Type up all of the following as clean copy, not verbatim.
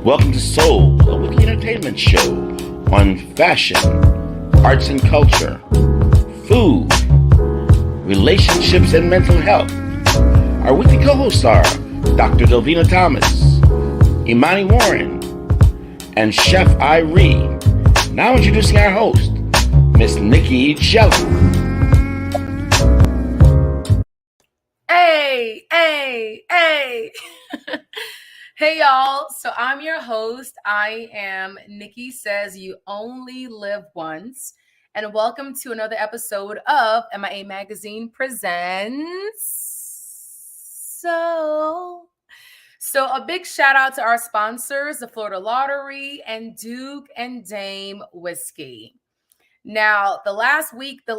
Welcome to Soul, a weekly entertainment show on fashion, arts and culture, food, relationships and mental health. Our weekly co-hosts are Dr. Delvena Thomas, Imani Warren, and Chef Irie. Now introducing our host, Miss Nicky Gelin. Hey. Hey, y'all. So I'm your host. I am Nicky Says You Only Live Once. And welcome to another episode of MIA Magazine Presents. So a big shout out to our sponsors, the Florida Lottery and Duke and Dame Whiskey. Now, the last weekends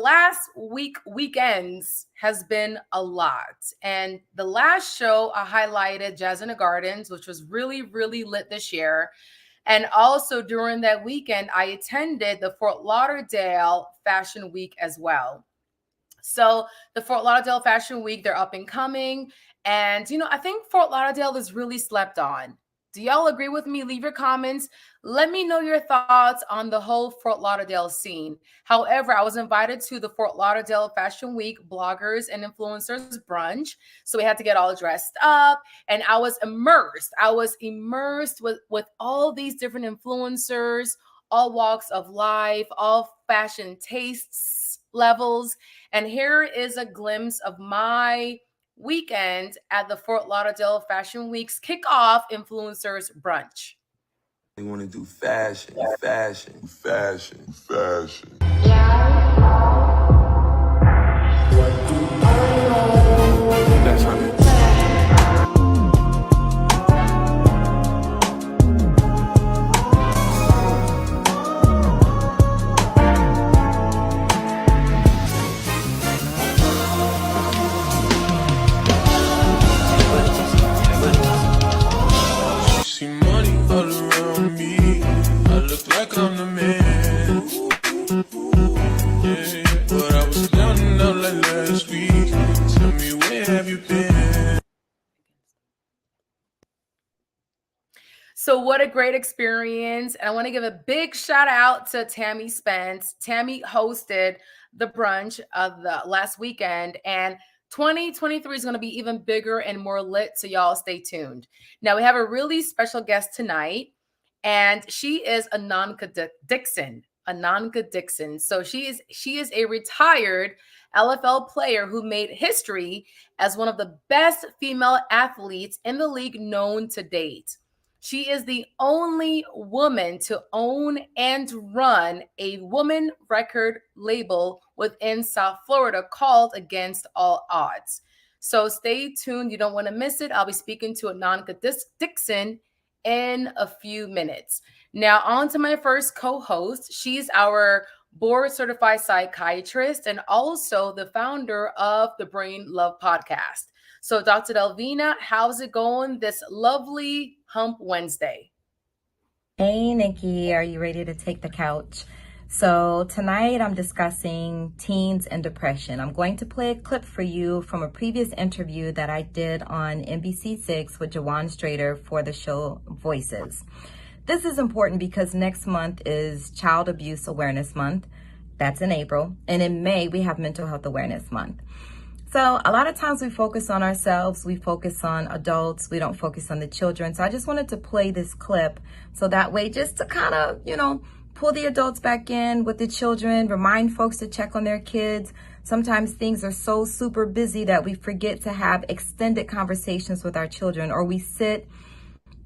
has been a lot. And the last show I highlighted Jazz in the Gardens, which was really, really lit this year. And also during that weekend, I attended the Fort Lauderdale Fashion Week as well. So the Fort Lauderdale Fashion Week, they're up and coming. And, I think Fort Lauderdale is really slept on. Do y'all agree with me? Leave your comments. Let me know your thoughts on the whole Fort Lauderdale scene. However, I was invited to the Fort Lauderdale Fashion Week bloggers and influencers brunch. So we had to get all dressed up and I was immersed. with all these different influencers, all walks of life, all fashion tastes levels. And here is a glimpse of my weekend at the Fort Lauderdale Fashion Week's kickoff influencers brunch. They want to do fashion. That's how it is. See money all around me. I look like I'm the man. Yeah. But I was down and out like last week. Tell me, where have you been? So what a great experience. And I want to give a big shout out to Tammy Spence. Tammy hosted the brunch of the last weekend, and 2023 is going to be even bigger and more lit, so y'all stay tuned. Now, we have a really special guest tonight, and she is Anonka Dixon. So she is a retired LFL player who made history as one of the best female athletes in the league known to date. She is the only woman to own and run a woman record label within South Florida called Against All Odds. So stay tuned. You don't want to miss it. I'll be speaking to Anonka Dixon in a few minutes. Now, on to my first co-host. She's our board-certified psychiatrist and also the founder of the Brain Love podcast. So, Dr. Delvena, how's it going this lovely Hump Wednesday? Hey, Nikki, are you ready to take the couch? So tonight I'm discussing teens and depression. I'm going to play a clip for you from a previous interview that I did on NBC6 with Jawan Strader for the show Voices. This is important because next month is Child Abuse Awareness Month. That's in April. And in May, we have Mental Health Awareness Month. So a lot of times we focus on ourselves, we focus on adults, we don't focus on the children. So I just wanted to play this clip so that way just to kind of, pull the adults back in with the children, remind folks to check on their kids. Sometimes things are so super busy that we forget to have extended conversations with our children, or we sit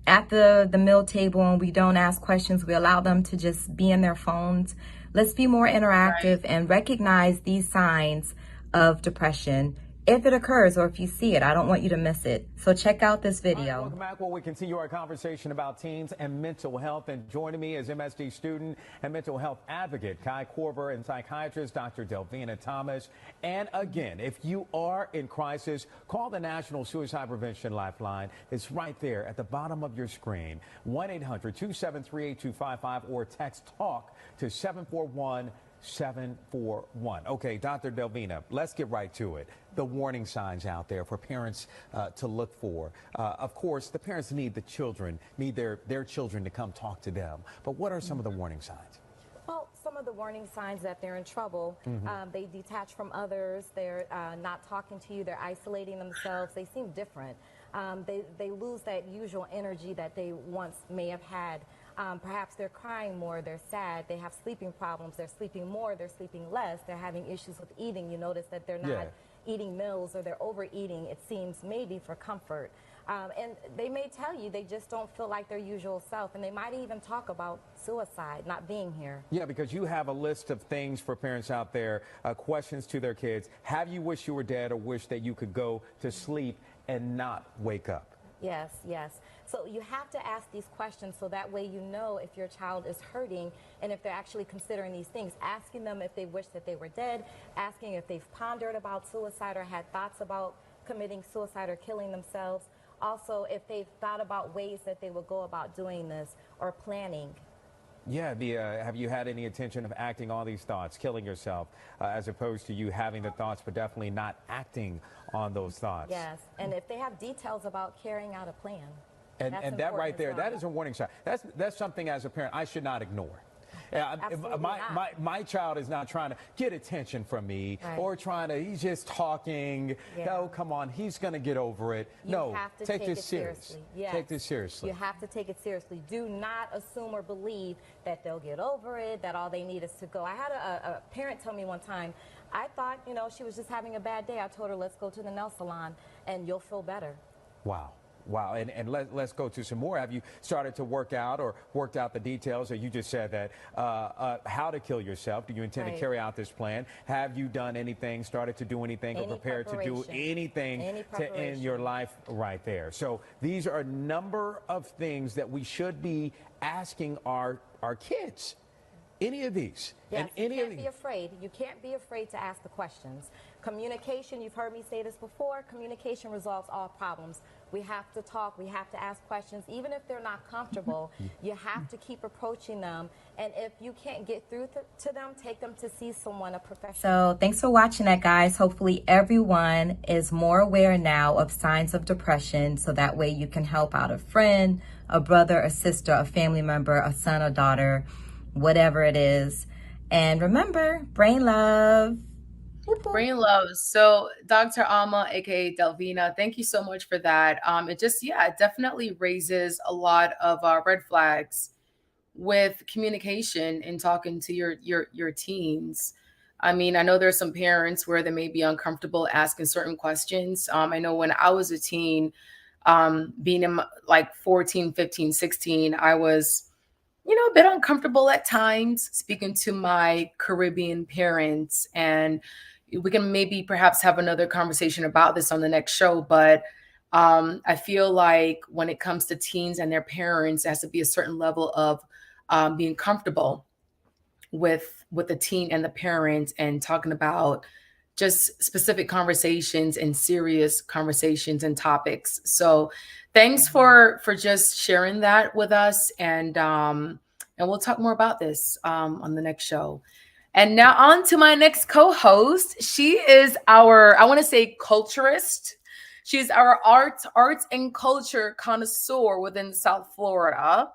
at the meal table and we don't ask questions. We allow them to just be in their phones. Let's be more interactive and recognize these signs of depression if it occurs or if you see it. I don't want you to miss it. So check out this video. Welcome back while we continue our conversation about teens and mental health. And joining me is MSD student and mental health advocate Kai Korver and psychiatrist Dr. Delvena Thomas. And again, if you are in crisis, call the National Suicide Prevention Lifeline. It's right there at the bottom of your screen. 1-800-273-8255 or text TALK to 741 741. Okay, Dr. Delvena, let's get right to it. The warning signs out there for parents to look for. Of course, the parents need the children, need their children to come talk to them. But what are some of the warning signs? Well, some of the warning signs that they're in trouble, they detach from others, they're not talking to you, they're isolating themselves, they seem different. They lose that usual energy that they once may have had. Perhaps they're crying more, they're sad, they have sleeping problems, they're sleeping more, they're sleeping less, they're having issues with eating. You notice that they're not eating meals or they're overeating, it seems, maybe for comfort. And they may tell you they just don't feel like their usual self, and they might even talk about suicide, not being here. Yeah, because you have a list of things for parents out there, questions to their kids. Have you wished you were dead or wish that you could go to sleep and not wake up? Yes, yes. So you have to ask these questions so that way you know if your child is hurting and if they're actually considering these things. Asking them if they wish that they were dead, asking if they've pondered about suicide or had thoughts about committing suicide or killing themselves. Also, if they've thought about ways that they would go about doing this or planning. Yeah, have you had any intention of acting on these thoughts, killing yourself, as opposed to you having the thoughts but definitely not acting on those thoughts? Yes, and if they have details about carrying out a plan. And that right there, that is a warning sign. That's something as a parent I should not ignore. My child is not trying to get attention from me or he's just talking. No, come on, he's going to get over it. You have to take this seriously. Yes. Take this seriously. You have to take it seriously. Do not assume or believe that they'll get over it, that all they need is to go. I had a parent tell me one time, I thought, she was just having a bad day. I told her, let's go to the nail salon and you'll feel better. Wow. Wow, and let's go to some more. Have you started to work out or worked out the details? Or you just said that how to kill yourself. Do you intend to carry out this plan? Have you done anything, started to do anything, or prepared to do anything to end your life right there? So these are a number of things that we should be asking our kids. Any of these. Yes, you can't be afraid. You can't be afraid to ask the questions. Communication, you've heard me say this before, communication resolves all problems. We have to talk, we have to ask questions. Even if they're not comfortable, you have to keep approaching them. And if you can't get through to them, take them to see someone, a professional. So thanks for watching that, guys. Hopefully everyone is more aware now of signs of depression, so that way you can help out a friend, a brother, a sister, a family member, a son, a daughter, whatever it is. And remember, brain love. Brain love. So Dr. Alma, aka Delvena, thank you so much for that. It definitely raises a lot of red flags with communication and talking to your teens. I mean, I know there's some parents where they may be uncomfortable asking certain questions. I know when I was a teen, being in like 14, 15, 16, I was a bit uncomfortable at times speaking to my Caribbean parents, and we can maybe perhaps have another conversation about this on the next show. But I feel like when it comes to teens and their parents, there has to be a certain level of being comfortable with the teen and the parents and talking about just specific conversations and serious conversations and topics. So thanks for just sharing that with us. And we'll talk more about this on the next show. And now on to my next co-host. She is our, I want to say, culturist. She's our arts and culture connoisseur within South Florida.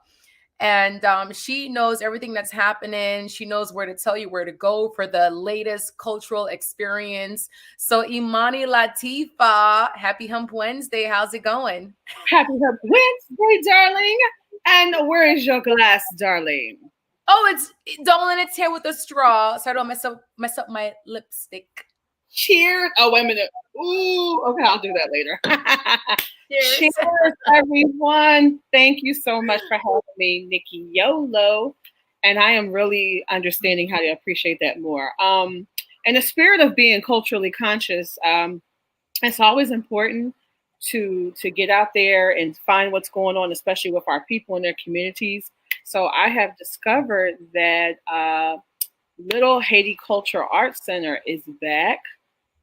And she knows everything that's happening. She knows where to tell you where to go for the latest cultural experience. So Imani Latifa, happy Hump Wednesday. How's it going? Happy Hump Wednesday, darling. And where is your glass, darling? Oh, it's Dolan. It's here with a straw, so I don't mess up my lipstick. Cheers! Oh, wait a minute. Ooh, okay, I'll do that later. Cheers, everyone! Thank you so much for having me, Nicky YOLO, and I am really understanding how to appreciate that more. In the spirit of being culturally conscious, it's always important to get out there and find what's going on, especially with our people in their communities. So I have discovered that Little Haiti Culture Arts Center is back.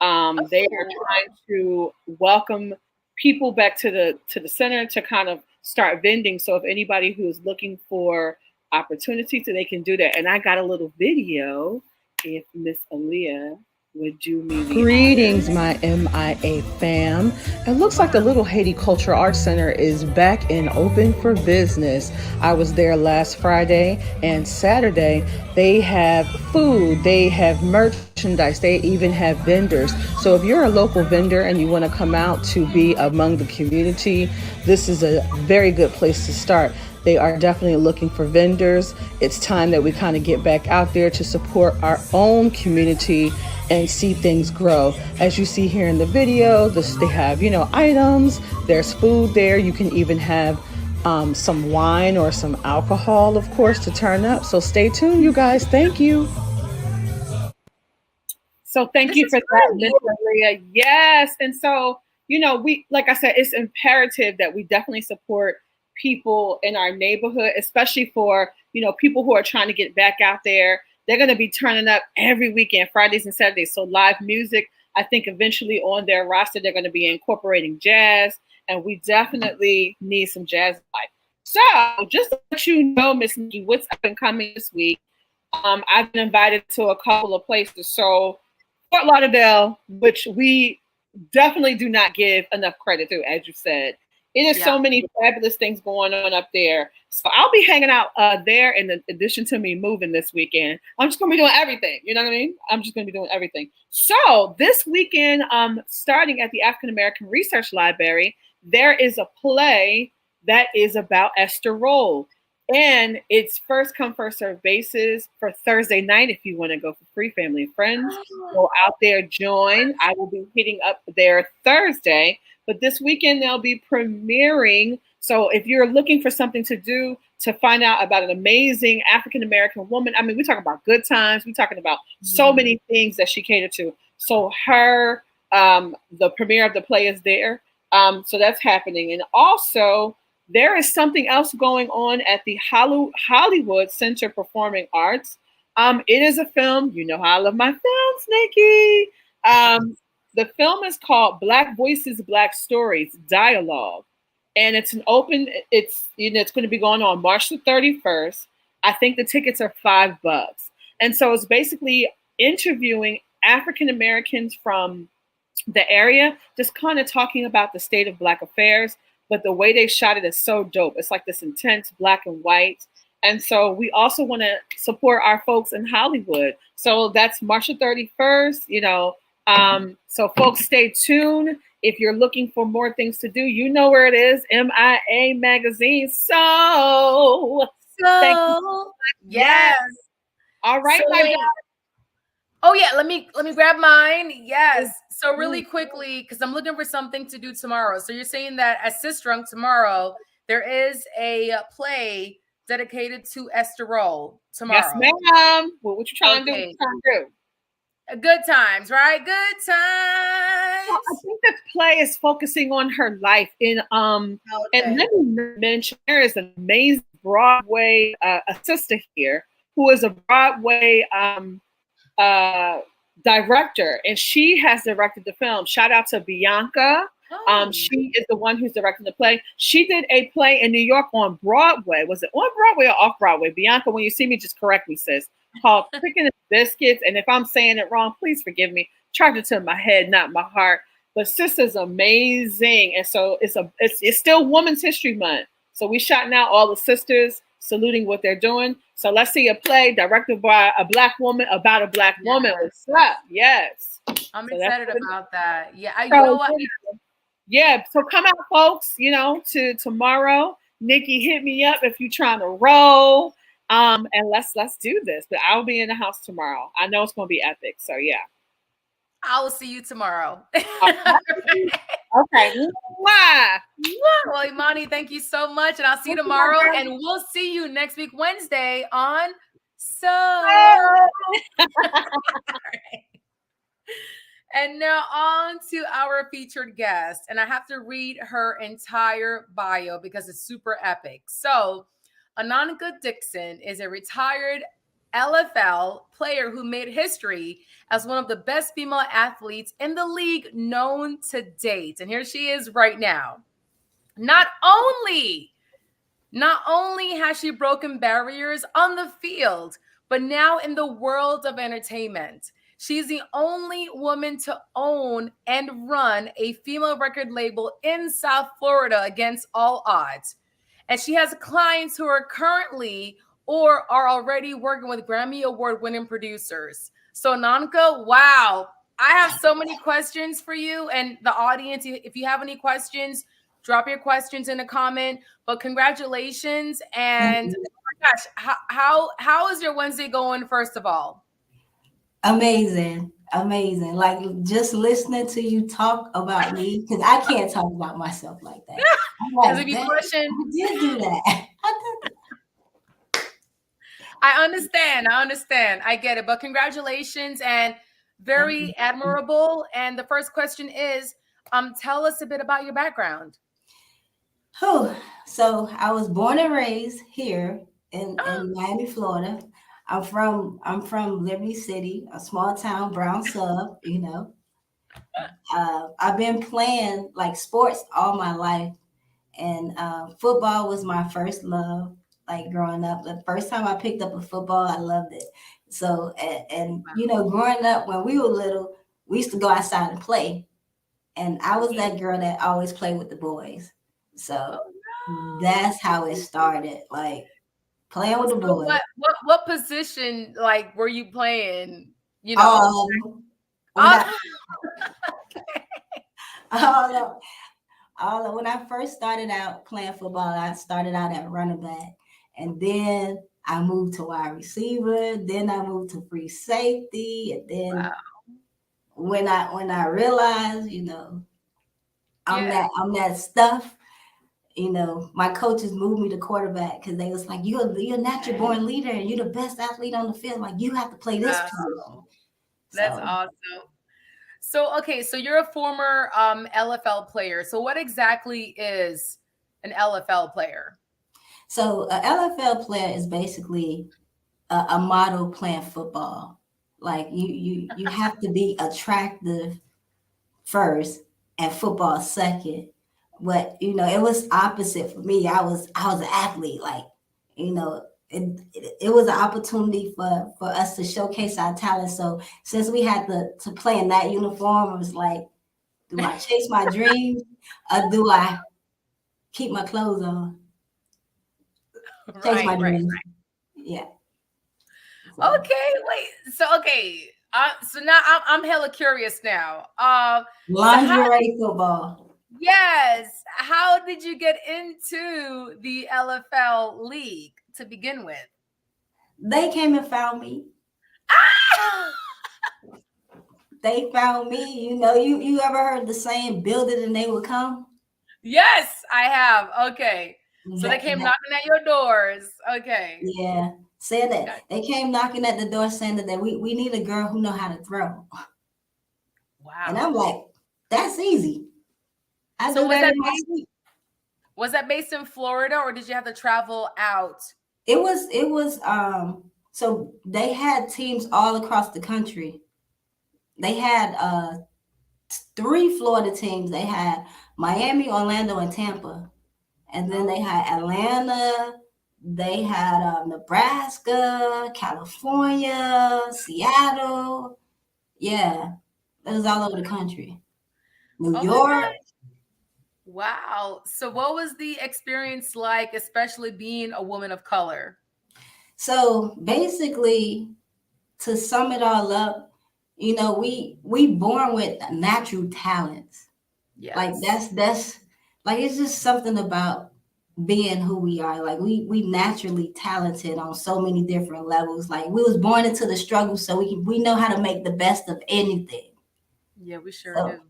They are trying to welcome people back to the center to kind of start vending. So if anybody who is looking for opportunities, so they can do that. And I got a little video if Miss Aaliyah would do me the Greetings, my MIA fam. It looks like the Little Haiti Cultural Arts Center is back and open for business. I was there last Friday and Saturday. They have food, they have merchandise, they even have vendors. So if you're a local vendor and you want to come out to be among the community, this is a very good place to start. They are definitely looking for vendors. It's time that we kind of get back out there to support our own community and see things grow. As you see here in the video, they have, items, there's food there. You can even have some wine or some alcohol, of course, to turn up. So stay tuned, you guys. Thank you. So thank you for that, Miss Aaliyah. Yes. And so, we, like I said, it's imperative that we definitely support people in our neighborhood, especially for, people who are trying to get back out there. They're going to be turning up every weekend, Fridays and Saturdays. So live music, I think eventually on their roster, they're going to be incorporating jazz, and we definitely need some jazz live. So just to let you know, Miss Nicky, what's up and coming this week, I've been invited to a couple of places. So Fort Lauderdale, which we definitely do not give enough credit to, as you said. It is so many fabulous things going on up there. So I'll be hanging out there in addition to me moving this weekend. I'm just going to be doing everything. You know what I mean? I'm just going to be doing everything. So this weekend, starting at the African American Research Library, there is a play that is about Esther Rolle. And it's first come, first serve basis for Thursday night. If you want to go for free, family and friends, go out there, join. I will be hitting up there Thursday. But this weekend, they'll be premiering. So if you're looking for something to do to find out about an amazing African-American woman, I mean, we're talking about good times. We're talking about so many things that she catered to. So the premiere of the play is there. So that's happening. And also, there is something else going on at the Hollywood Center Performing Arts. It is a film. You know how I love my films, Nikki. The film is called Black Voices, Black Stories, Dialogue. And it's it's going to be going on March the 31st. I think the tickets are $5. And so it's basically interviewing African Americans from the area, just kind of talking about the state of Black affairs. But the way they shot it is so dope. It's like this intense black and white. And so we also want to support our folks in Hollywood. So that's March the 31st, so folks, stay tuned. If you're looking for more things to do, you know where it is, MIA Magazine. So thank you. Yes. All right, my God. Oh yeah, let me grab mine. Yes. So really quickly, because I'm looking for something to do tomorrow. So you're saying that at Sistrunk tomorrow, there is a play dedicated to Esther Rolle tomorrow. Yes, ma'am. Well, what you trying to do? What you trying to do? Good times, right? Good times. Well, I think the play is focusing on her life and let me mention there is an amazing Broadway a sister here who is a Broadway director, and she has directed the film. Shout out to Bianca. She is the one who's directing the play. She did a play in New York on Broadway. Was it on Broadway or off Broadway? Bianca, when you see me, just correct me, sis. Called Chicken and Biscuits. And if I'm saying it wrong, please forgive me. Charge it to my head, not my heart. But sister's amazing. And so it's still Women's History Month. So we shouting out all the sisters, saluting what they're doing. So let's see a play directed by a Black woman about a Black woman. What's up? Yes. I'm excited about that. Yeah. You know what? Yeah. So come out, folks, to tomorrow. Nikki, hit me up if you're trying to roll. And let's do this. But I'll be in the house tomorrow. I know it's going to be epic. So yeah. I will see you tomorrow. Okay. Well, Imani, thank you so much. And I'll see you tomorrow. And we'll see you next week, Wednesday on So. And now on to our featured guest. And I have to read her entire bio because it's super epic. So Anonka Dixon is a retired LFL player who made history as one of the best female athletes in the league known to date. And here she is right now. Not only has she broken barriers on the field, but now in the world of entertainment. She's the only woman to own and run a female record label in South Florida against all odds. And she has clients who are currently or are already working with Grammy Award-winning producers. So Anonka, wow, I have so many questions for you and the audience. If you have any questions, drop your questions in a comment. But congratulations. And oh my gosh, how is your Wednesday going, first of all? Amazing. Like just listening to you talk about me, because I can't talk about myself like that. I'm like, If you "Dang, question, I did do that. I did that." I understand. I get it. But congratulations and very admirable. And the first question is, tell us a bit about your background. Whew. So I was born and raised here in Miami, Florida. I'm from Liberty City, a small town, brown sub, you know. I've been playing like sports all my life, and football was my first love. Like growing up, the first time I picked up a football, I loved it. So and you know, growing up when we were little, we used to go outside and play, and I was that girl that always played with the boys. So that's how it started, like playing with the boys. What position like were you playing? You know, when I first started out playing football, I started out at running back, and then I moved to wide receiver, then I moved to free safety, and then when I realized, you know, I'm that stuff, you know, my coaches moved me to quarterback because they was like, you're a natural born leader and you're the best athlete on the field. Like you have to play this position. That's awesome. So, okay, so you're a former LFL player. So what exactly is an LFL player? So an LFL player is basically a model playing football. Like you have to be attractive first and football second. But you know, it was opposite for me. I was an athlete. Like, you know, it was an opportunity for us to showcase our talent. So since we had to play in that uniform, it was like, do I chase my dreams or do I keep my clothes on? Chase my dreams. Yeah. So. Okay, wait. So now I'm hella curious now. Lingerie football. Yes. How did you get into the Lfl League to begin with? They came and found me. They found me. You know, you ever heard the saying, build it and they will come? Yes, I have. Okay. So they came knocking at your doors. Okay. Yeah. Said that. They came knocking at the door saying that we need a girl who know how to throw. Wow. And I'm like, that's easy. Was that based in Florida or did you have to travel out? It was so they had teams all across the country. They had 3 Florida teams. They had Miami, Orlando, and Tampa. And then they had Atlanta, they had Nebraska, California, Seattle. Yeah, it was all over the country. New York. Wow. So what was the experience like, especially being a woman of color? So basically, to sum it all up, you know, we born with natural talents. Yes. Like that's like, it's just something about being who we are. Like we naturally talented on so many different levels. Like we was born into the struggle, so we know how to make the best of anything. Yeah, we sure do.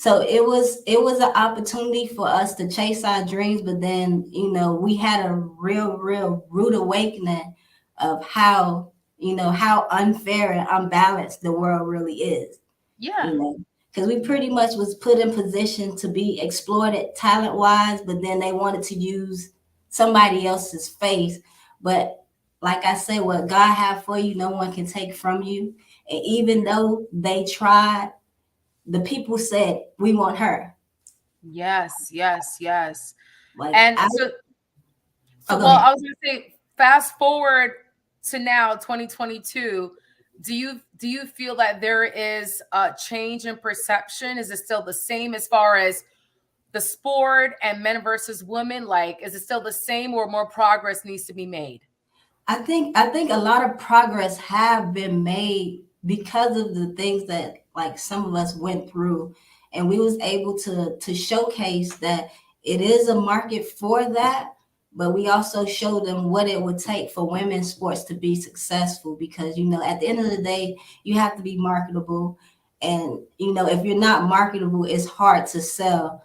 So it was an opportunity for us to chase our dreams, but then, you know, we had a real rude awakening of how, you know, how unfair and unbalanced the world really is. Yeah. You know? Because we pretty much was put in position to be exploited talent-wise, but then they wanted to use somebody else's face. But like I said, what God had for you, no one can take from you. And even though they tried, the people said, we want her. Yes. Like, and I was going to say, fast forward to now 2022, do you feel that there is a change in perception? Is it still the same as far as the sport and men versus women? Like, is it still the same, or more progress needs to be made? I think a lot of progress have been made because of the things that like some of us went through, and we was able to showcase that it is a market for that, but we also showed them what it would take for women's sports to be successful, because at the end of the day you have to be marketable, and if you're not marketable, it's hard to sell.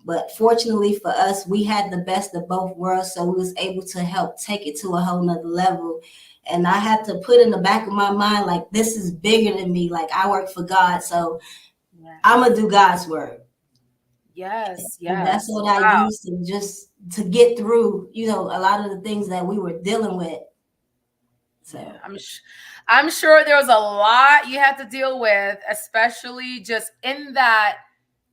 But fortunately for us, we had the best of both worlds, so we was able to help take it to a whole nother level. And I had to put in the back of my mind, like, this is bigger than me. Like, I work for God, so I'm gonna do God's work. Yes, And that's yes. what I used to just to get through, a lot of the things that we were dealing with. So I'm sure there was a lot you had to deal with, especially just in that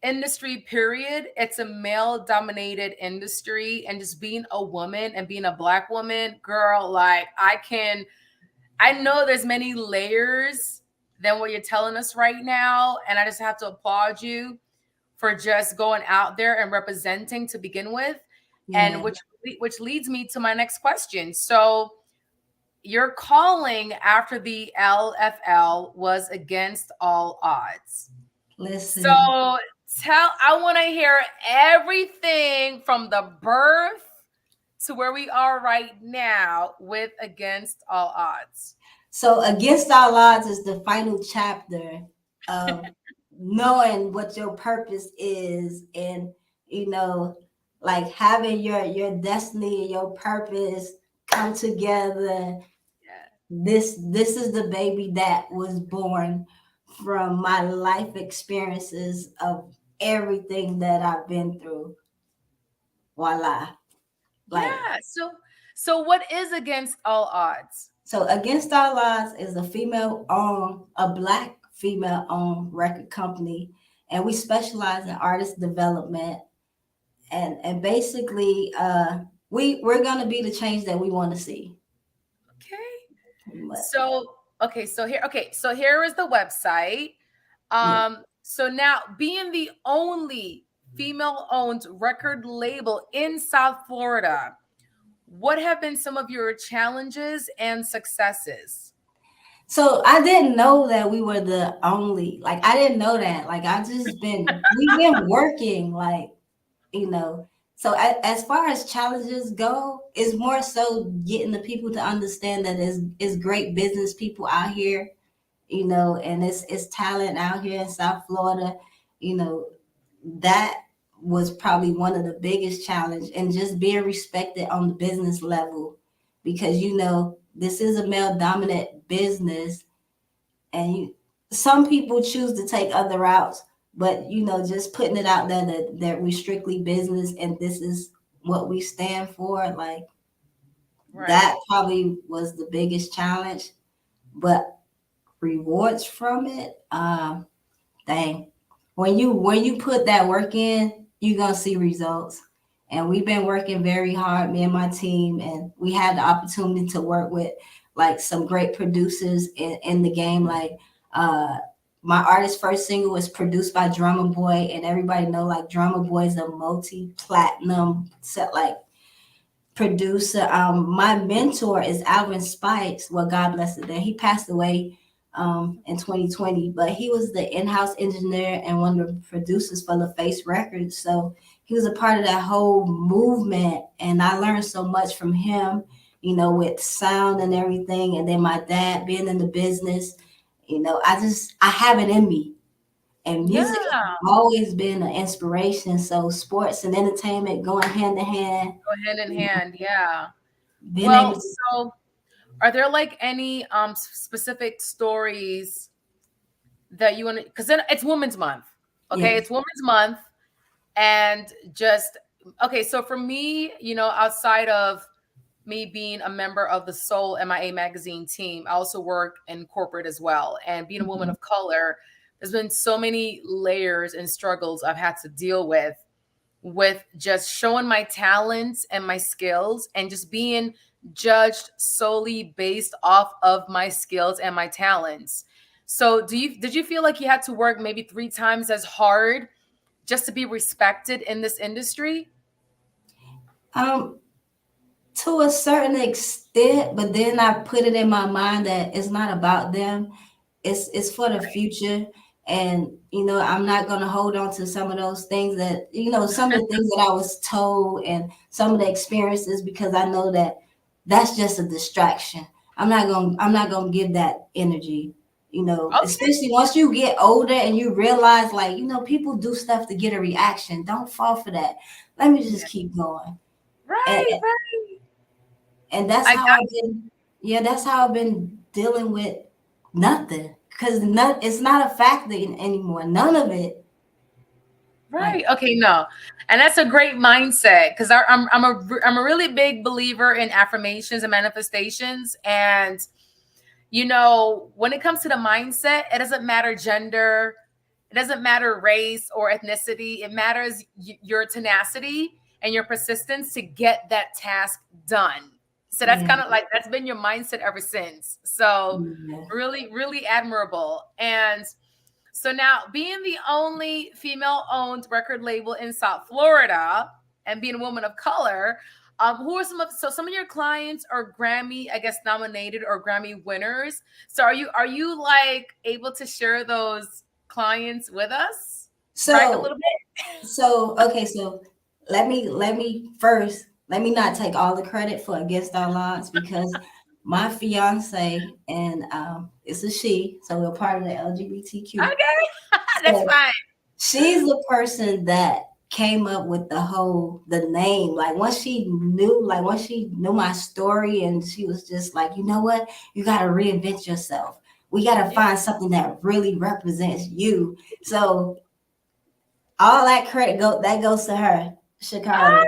industry period. It's a male dominated industry, and just being a woman and being a Black woman, girl, like I know there's many layers than what you're telling us right now, and I just have to applaud you for just going out there and representing to begin with. And which leads me to my next question. So your calling after the LFL was against all odds. Listen. So I want to hear everything from the birth to where we are right now with Against All Odds. So Against All Odds is the final chapter of knowing what your purpose is, and like having your destiny and your purpose come together. This is the baby that was born from my life experiences of everything that I've been through. Voila. So what is Against All Odds? So Against All Odds is a Black female-owned record company, and we specialize in artist development. And basically, we're gonna be the change that we want to see. So here is the website. So now, being the only female-owned record label in South Florida, what have been some of your challenges and successes? So I didn't know that we were the only, like, I didn't know that. Like, we've been working, like, So as far as challenges go, it's more so getting the people to understand that it's great business people out here, and it's talent out here in South Florida. That was probably one of the biggest challenge, and just being respected on the business level, because this is a male dominant business, and some people choose to take other routes, but just putting it out there that we're strictly business and this is what we stand for, like that probably was the biggest challenge. But rewards from it, dang, when you put that work in, you're gonna see results. And we've been working very hard, me and my team, and we had the opportunity to work with like some great producers in the game. Like my artist's first single was produced by Drummer Boy, and everybody know like Drummer Boy is a multi-platinum producer. My mentor is Alvin Spikes. Well, God bless it. He passed away in 2020, but he was the in-house engineer and one of the producers for LaFace Records. So he was a part of that whole movement, and I learned so much from him, with sound and everything. And then my dad being in the business, I have it in me, and music has always been an inspiration. So sports and entertainment going hand in hand. Yeah. So are there like any specific stories that you want to, because then it's Women's Month. Okay. It's Women's Month. And so for me, outside of me being a member of the Soul MIA magazine team, I also work in corporate as well. And being a woman of color, there's been so many layers and struggles I've had to deal with with just showing my talents and my skills and just being judged solely based off of my skills and my talents. So did you feel like you had to work maybe 3 times as hard just to be respected in this industry? To a certain extent, but then I put it in my mind that it's not about them. It's for the future. And I'm not gonna hold on to some of those things that, some of the things that I was told and some of the experiences, because I know that that's just a distraction. I'm not gonna give that energy, Okay. especially once you get older and you realize, like, people do stuff to get a reaction. Don't fall for that. Let me just keep going. Right. And that's I how got that's how I've been dealing with nothing, because it's not a factor anymore. None of it. Right. Okay. No, and that's a great mindset, because I'm a really big believer in affirmations and manifestations. And when it comes to the mindset, it doesn't matter gender, it doesn't matter race or ethnicity. It matters your tenacity and your persistence to get that task done. So that's kind of like, that's been your mindset ever since. So really, really admirable. And so now, being the only female-owned record label in South Florida and being a woman of color, who are some of your clients are Grammy, I guess, nominated or Grammy winners. So are you like able to share those clients with us? So Brag a little bit. Okay, so let me first, let me not take all the credit for Against All Odds, because my fiance, and it's a she, so we're part of the LGBTQ. Okay, that's fine. She's the person that came up with the name. Like once she knew my story, and she was just like, you know what, you got to reinvent yourself. We got to find something that really represents you. So all that credit goes to her, Chicago.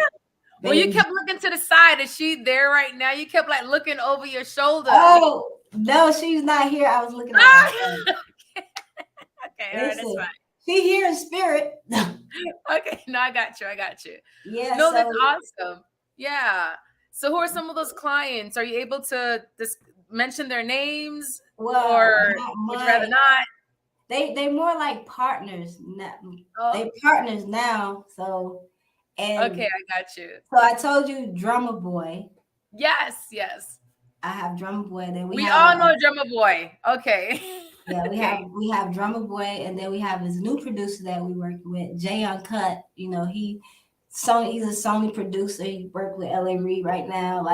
Well, you kept looking to the side. Is she there right now? You kept like looking over your shoulder. Oh no, she's not here. I was looking at my phone. Okay, all right, that's fine. She here in spirit. Okay, no, I got you. Yeah. No, that's awesome. Yeah. So who are some of those clients? Are you able to just mention their names? Well, or would you rather not? They more like partners. They partners now. So okay, I got you. So I told you Drummer Boy. Yes. I have Drummer Boy. Then we all know Drummer Boy. Okay. Yeah, we have Drummer Boy, and then we have his new producer that we work with, Jay Uncut. He's a Sony producer. He worked with LA Reid right now,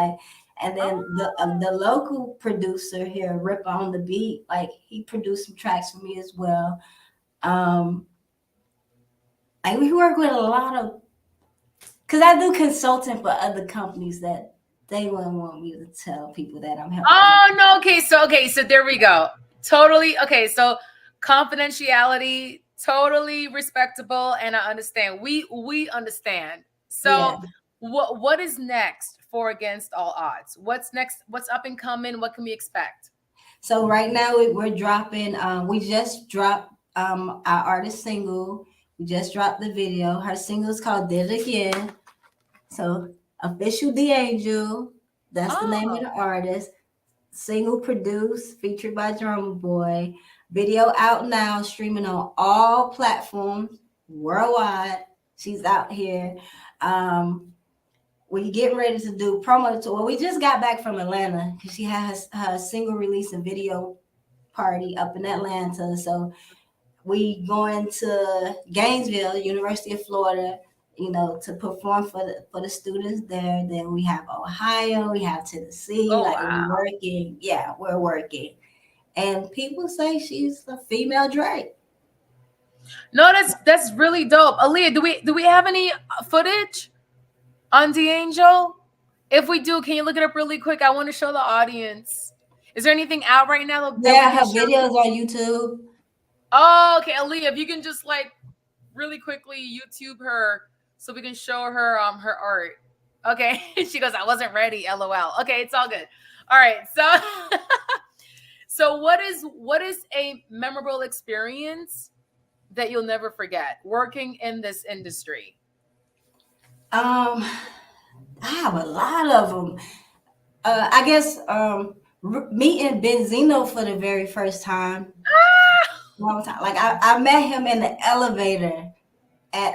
and then the local producer here, Rip on the Beat, he produced some tracks for me as well. We work with a lot of, because I do consulting for other companies that they wouldn't want me to tell people that I'm helping. Oh no, okay, so there we go. Totally. Okay, so confidentiality, totally respectable, and I understand. We understand. So what is next for Against All Odds? What's next? What's up and coming? What can we expect? So right now we're dropping. We just dropped our artist single. We just dropped the video. Her single is called "Did It Again." So Official D'Angel. That's the name of the artist. Single produced, featured by Drummer Boy. Video out now, streaming on all platforms worldwide. She's out here. We're getting ready to do promo tour. Well, we just got back from Atlanta because she has her single release and video party up in Atlanta. So we going to Gainesville, University of Florida, to perform for the students there. Then we have Ohio, we have Tennessee. We're working. Yeah, we're working. And people say she's a female Drake. No, that's really dope. Aaliyah, do we have any footage on D'Angel? If we do, can you look it up really quick? I want to show the audience. Is there anything out right now? Yeah, her videos on YouTube. Oh, okay, Aaliyah, if you can just really quickly YouTube her so we can show her her art. Okay. She goes, I wasn't ready, LOL. Okay, it's all good. All right. So what is a memorable experience that you'll never forget working in this industry? I have a lot of them. I guess meeting Benzino for the very first time. Long time. Like I met him in the elevator at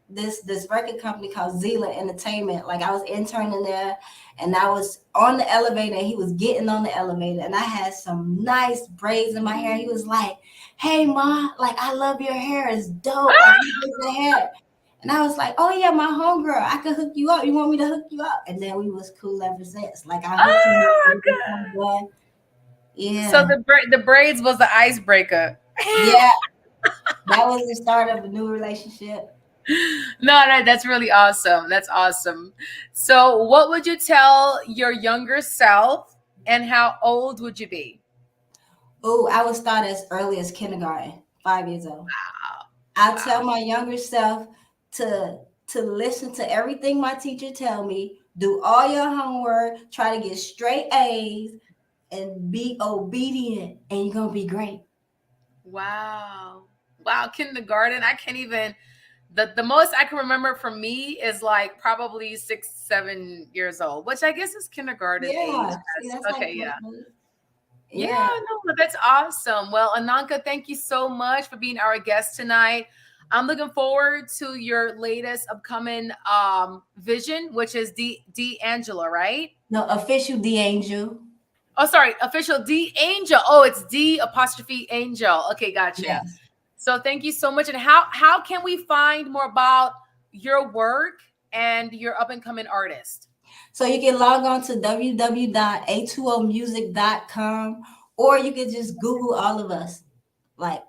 this record company called Zila Entertainment. Like I was interning there, and I was on the elevator, and he was getting on the elevator, and I had some nice braids in my hair. He was like, "Hey, Ma, like I love your hair. It's dope. Like you did the hair." And I was like, "Oh yeah, my homegirl, I could hook you up. You want me to hook you up?" And then we was cool ever since. Like I hooked him up. Yeah. So the braids was the icebreaker. Yeah. That was the start of a new relationship. No, that's really awesome. That's awesome. So what would you tell your younger self, and how old would you be? Oh, I would start as early as kindergarten, 5 years old. Wow. I tell my younger self to listen to everything my teacher tell me, do all your homework, try to get straight A's, and be obedient, and you're gonna be great. Wow. Kindergarten. I can't even, the most I can remember from me is like probably 6, 7 years old, which I guess is kindergarten age. See, that's Okay, like yeah, no, that's awesome. Well, Anonka, thank you so much for being our guest tonight. I'm looking forward to your latest upcoming vision, which is D'Angelo, right? No, official D'Angel. Oh, sorry, official D'Angel. Oh, it's D''Angel. Okay, gotcha. Yes. So thank you so much. And how can we find more about your work and your up and coming artist? So you can log on to www.a20music.com, or you can just Google all of us, like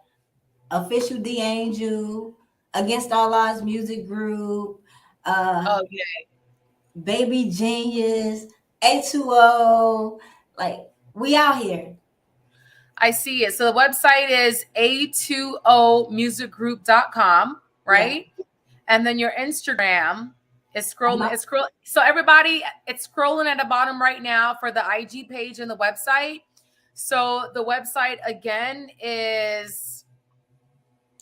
official D'Angel, Against All Odds Music Group, Baby Genius, A20. Like we out here. I see it. So the website is a20musicgroup.com, right? Yeah. And then your Instagram is scrolling. It's scroll. So everybody, it's scrolling at the bottom right now for the IG page and the website. So the website again is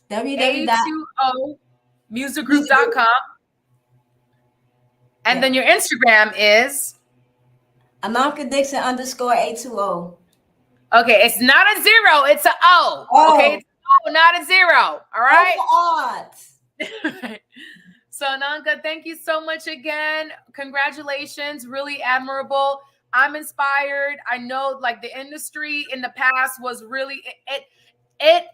a20musicgroup.com. And then your Instagram is Anonka Dixon _A20. Okay, it's not a 0, it's an O. Okay, it's an O, not a 0. All right. So Anonka, thank you so much again. Congratulations, really admirable. I'm inspired. I know, like, the industry in the past was really it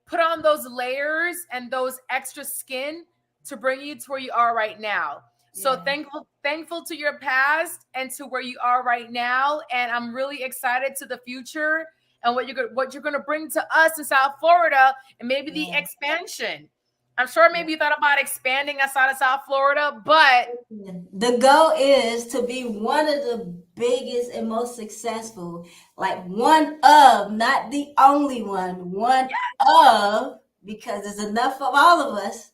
put on those layers and those extra skin to bring you to where you are right now. So thankful to your past and to where you are right now. And I'm really excited to the future and what you're going to bring to us in South Florida, and maybe the expansion. I'm sure maybe you thought about expanding outside of South Florida, but the goal is to be one of the biggest and most successful, like one of, not the only one of, because there's enough of all of us.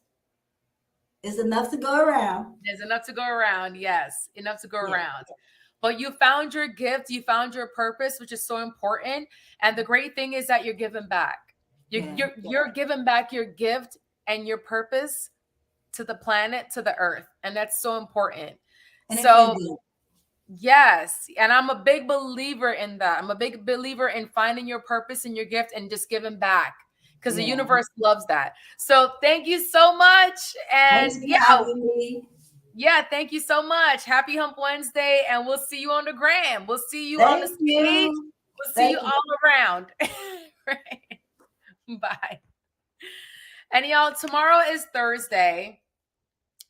It's enough to go around. There's enough to go around. Yes, enough to go around. But you found your gift. You found your purpose, which is so important. And the great thing is that you're giving back. You're giving back your gift and your purpose to the planet, to the earth. And that's so important. And so, yes. And I'm a big believer in that. I'm a big believer in finding your purpose and your gift and just giving back, because the universe loves that. So thank you so much. And thank you so much. Happy Hump Wednesday. And we'll see you on the gram. We'll see you on the stage. We'll see you all around. Right. Bye. And y'all, tomorrow is Thursday.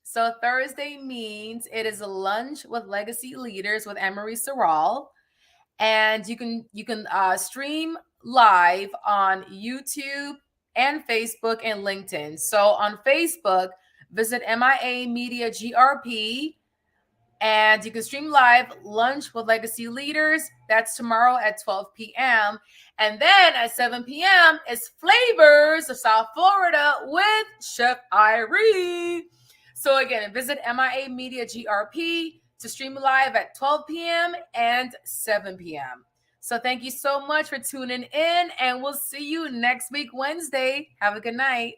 So Thursday means it is a lunch with legacy leaders with Emery Sorrell. And you can stream live on YouTube and Facebook and LinkedIn. So on Facebook, visit MIA Media GRP, and you can stream live Lunch with Legacy Leaders. That's tomorrow at 12 p.m. And then at 7 p.m. is Flavors of South Florida with Chef Irie. So again, visit MIA Media GRP to stream live at 12 p.m. and 7 p.m. So thank you so much for tuning in, and we'll see you next week, Wednesday. Have a good night.